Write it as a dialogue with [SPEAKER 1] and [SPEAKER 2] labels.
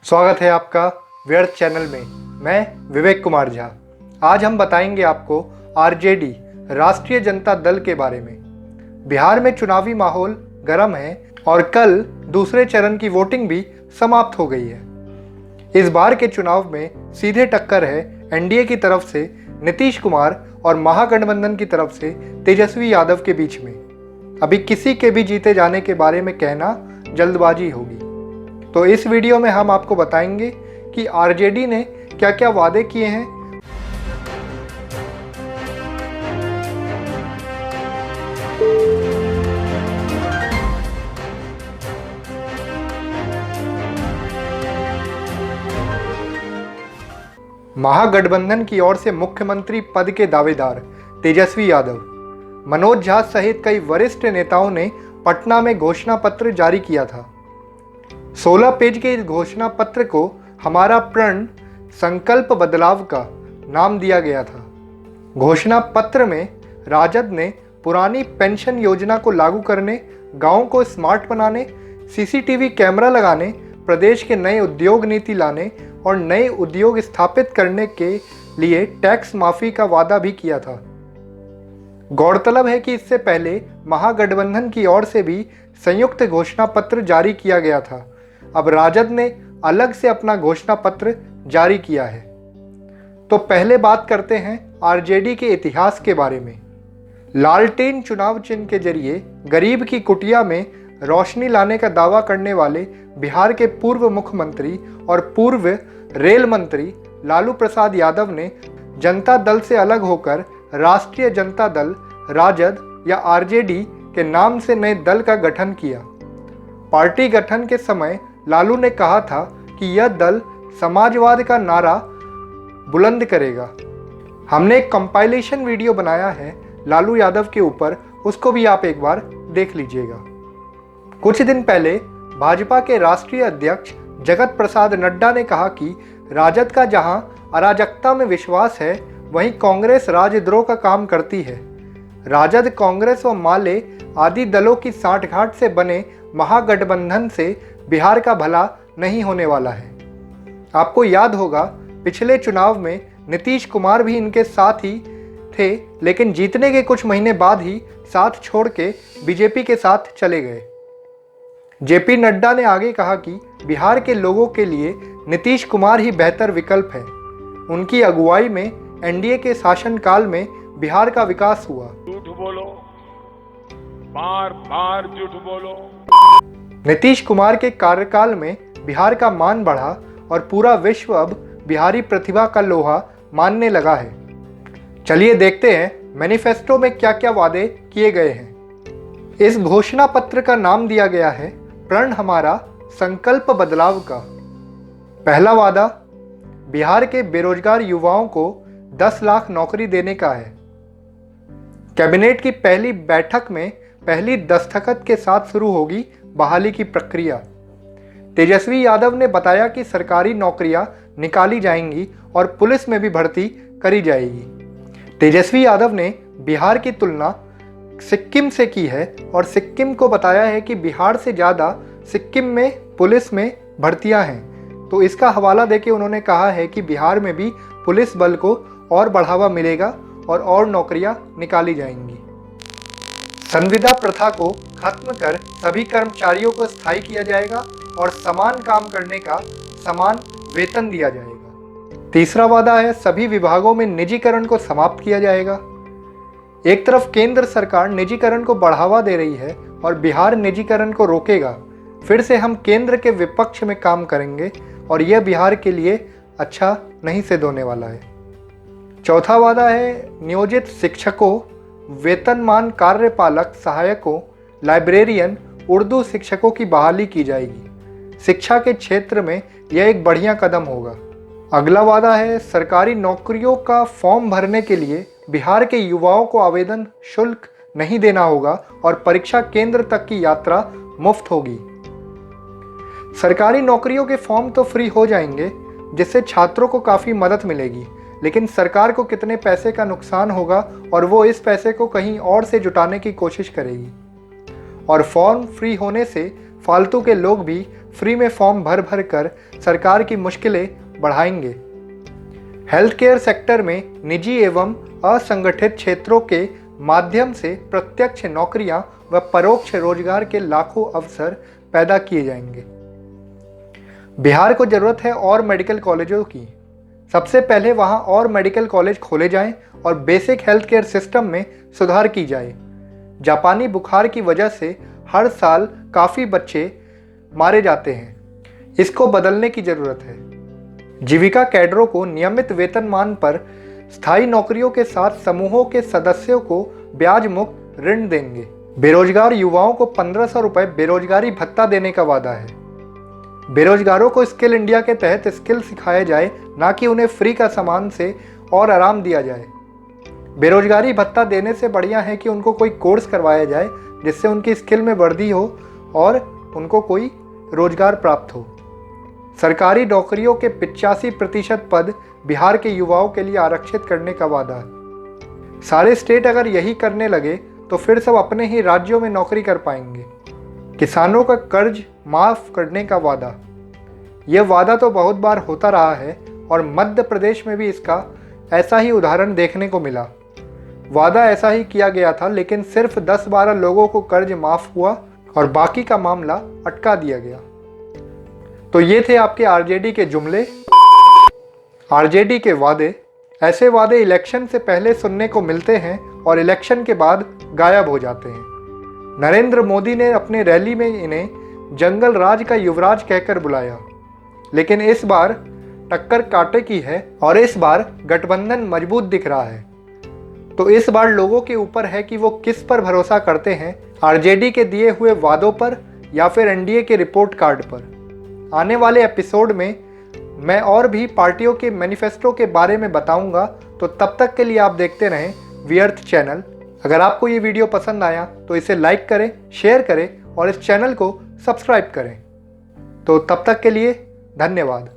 [SPEAKER 1] स्वागत है आपका व्यर्थ चैनल में। मैं विवेक कुमार झा। आज हम बताएंगे आपको आरजेडी राष्ट्रीय जनता दल के बारे में। बिहार में चुनावी माहौल गर्म है और कल दूसरे चरण की वोटिंग भी समाप्त हो गई है। इस बार के चुनाव में सीधे टक्कर है एनडीए की तरफ से नीतीश कुमार और महागठबंधन की तरफ से तेजस्वी यादव के बीच में। अभी किसी के भी जीते जाने के बारे में कहना जल्दबाजी होगी। तो इस वीडियो में हम आपको बताएंगे कि आरजेडी ने क्या क्या वादे किए हैं, महागठबंधन की ओर से मुख्यमंत्री पद के दावेदार तेजस्वी यादव, मनोज झा सहित कई वरिष्ठ नेताओं ने पटना में घोषणा पत्र जारी किया था। 16 पेज के इस घोषणा पत्र को हमारा प्रण संकल्प बदलाव का नाम दिया गया था। घोषणा पत्र में राजद ने पुरानी पेंशन योजना को लागू करने, गांवों को स्मार्ट बनाने, सीसीटीवी कैमरा लगाने, प्रदेश के नए उद्योग नीति लाने और नए उद्योग स्थापित करने के लिए टैक्स माफी का वादा भी किया था। गौरतलब है कि इससे पहले महागठबंधन की ओर से भी संयुक्त घोषणा पत्र जारी किया गया था। अब राजद ने अलग से अपना घोषणा पत्र जारी किया है। तो पहले बात करते हैं आरजेडी के इतिहास के बारे में। लालटेन चुनाव चिन्ह के जरिए गरीब की कुटिया में रोशनी लाने का दावा करने वाले बिहार के पूर्व मुख्यमंत्री और पूर्व रेल मंत्री लालू प्रसाद यादव ने जनता दल से अलग होकर राष्ट्रीय जनता दल राजद या आरजेडी के नाम से नए दल का गठन किया। पार्टी गठन के समय लालू ने कहा था कि यह दल समाजवाद का नारा बुलंद करेगा। हमने एक कंपाइलेशन वीडियो बनाया है लालू यादव के ऊपर, उसको भी आप एक बार देख लीजिएगा। कुछ दिन पहले भाजपा के राष्ट्रीय अध्यक्ष जगत प्रसाद नड्डा ने कहा कि राजद का जहां अराजकता में विश्वास है, वहीं कांग्रेस राजद्रोह का काम करती है। राजद, कांग्रेस व माले आदि दलों की सांठगांठ से बने महागठबंधन से बिहार का भला नहीं होने वाला है। आपको याद होगा पिछले चुनाव में नीतीश कुमार भी इनके साथ ही थे, लेकिन जीतने के कुछ महीने बाद ही साथ छोड़ के बीजेपी के साथ चले गए। जेपी नड्डा ने आगे कहा कि बिहार के लोगों के लिए नीतीश कुमार ही बेहतर विकल्प है। उनकी अगुवाई में एनडीए के शासनकाल में बिहार का विकास हुआ।
[SPEAKER 2] झूठ बोलो, बार बार झूठ बोलो।
[SPEAKER 1] नीतीश कुमार के कार्यकाल में बिहार का मान बढ़ा और पूरा विश्व अब बिहारी प्रतिभा का लोहा मानने लगा है। चलिए देखते हैं मैनिफेस्टो में क्या क्या वादे किए गए हैं। इस घोषणा पत्र का नाम दिया गया है प्रण हमारा संकल्प बदलाव का। पहला वादा बिहार के बेरोजगार युवाओं को 10 लाख नौकरी देने का है। कैबिनेट की पहली बैठक में पहली दस्तखत के साथ शुरू होगी बहाली की प्रक्रिया। तेजस्वी यादव ने बताया कि सरकारी नौकरियां निकाली जाएंगी और पुलिस में भी भर्ती करी जाएगी। तेजस्वी यादव ने बिहार की तुलना सिक्किम से की है और सिक्किम को बताया है कि बिहार से ज़्यादा सिक्किम में पुलिस में भर्तियां हैं। तो इसका हवाला देके उन्होंने कहा है कि बिहार में भी पुलिस बल को और बढ़ावा मिलेगा और नौकरियां निकाली जाएंगी। संविदा प्रथा को खत्म कर सभी कर्मचारियों को स्थायी किया जाएगा और समान काम करने का समान वेतन दिया जाएगा। तीसरा वादा है सभी विभागों में निजीकरण को समाप्त किया जाएगा। एक तरफ केंद्र सरकार निजीकरण को बढ़ावा दे रही है और बिहार निजीकरण को रोकेगा। फिर से हम केंद्र के विपक्ष में काम करेंगे और यह बिहार के लिए अच्छा नहीं सिद्ध होने वाला है। चौथा वादा है नियोजित शिक्षकों, वेतनमान कार्यपालक, सहायकों, लाइब्रेरियन, उर्दू शिक्षकों की बहाली की जाएगी। शिक्षा के क्षेत्र में यह एक बढ़िया कदम होगा। अगला वादा है सरकारी नौकरियों का फॉर्म भरने के लिए बिहार के युवाओं को आवेदन शुल्क नहीं देना होगा और परीक्षा केंद्र तक की यात्रा मुफ्त होगी। सरकारी नौकरियों के फॉर्म तो फ्री हो जाएंगे, जिससे छात्रों को काफ़ी मदद मिलेगी, लेकिन सरकार को कितने पैसे का नुकसान होगा और वो इस पैसे को कहीं और से जुटाने की कोशिश करेगी। और फॉर्म फ्री होने से फालतू के लोग भी फ्री में फॉर्म भर भर कर सरकार की मुश्किलें बढ़ाएंगे। हेल्थ केयर सेक्टर में निजी एवं असंगठित क्षेत्रों के माध्यम से प्रत्यक्ष नौकरियां व परोक्ष रोजगार के लाखों अवसर पैदा किए जाएंगे। बिहार को जरूरत है और मेडिकल कॉलेजों की। सबसे पहले वहां और मेडिकल कॉलेज खोले जाएं और बेसिक हेल्थ केयर सिस्टम में सुधार की जाए। जापानी बुखार की वजह से हर साल काफ़ी बच्चे मारे जाते हैं, इसको बदलने की ज़रूरत है। जीविका कैडरों को नियमित वेतनमान पर स्थायी नौकरियों के साथ समूहों के सदस्यों को ब्याज मुक्त ऋण देंगे। बेरोजगार युवाओं को 1500 रुपये बेरोजगारी भत्ता देने का वादा है। बेरोजगारों को स्किल इंडिया के तहत स्किल सिखाया जाए, ना कि उन्हें फ्री का सामान से और आराम दिया जाए। बेरोजगारी भत्ता देने से बढ़िया है कि उनको कोई कोर्स करवाया जाए जिससे उनकी स्किल में वृद्धि हो और उनको कोई रोजगार प्राप्त हो। सरकारी नौकरियों के 85% पद बिहार के युवाओं के लिए आरक्षित करने का वादा है। सारे स्टेट अगर यही करने लगे तो फिर सब अपने ही राज्यों में नौकरी कर पाएंगे। किसानों का कर्ज माफ़ करने का वादा, यह वादा तो बहुत बार होता रहा है और मध्य प्रदेश में भी इसका ऐसा ही उदाहरण देखने को मिला। वादा ऐसा ही किया गया था, लेकिन सिर्फ 10-12 लोगों को कर्ज माफ़ हुआ और बाकी का मामला अटका दिया गया। तो ये थे आपके आरजेडी के जुमले, आरजेडी के वादे। ऐसे वादे इलेक्शन से पहले सुनने को मिलते हैं और इलेक्शन के बाद गायब हो जाते हैं। नरेंद्र मोदी ने अपने रैली में इन्हें जंगल राज का युवराज कहकर बुलाया, लेकिन इस बार टक्कर कांटे की है और इस बार गठबंधन मजबूत दिख रहा है। तो इस बार लोगों के ऊपर है कि वो किस पर भरोसा करते हैं, आरजेडी के दिए हुए वादों पर या फिर एनडीए के रिपोर्ट कार्ड पर। आने वाले एपिसोड में मैं और भी पार्टियों के मैनिफेस्टो के बारे में बताऊंगा। तो तब तक के लिए आप देखते रहें वी अर्थ चैनल। अगर आपको ये वीडियो पसंद आया तो इसे लाइक करें, शेयर करें और इस चैनल को सब्सक्राइब करें। तो तब तक के लिए धन्यवाद।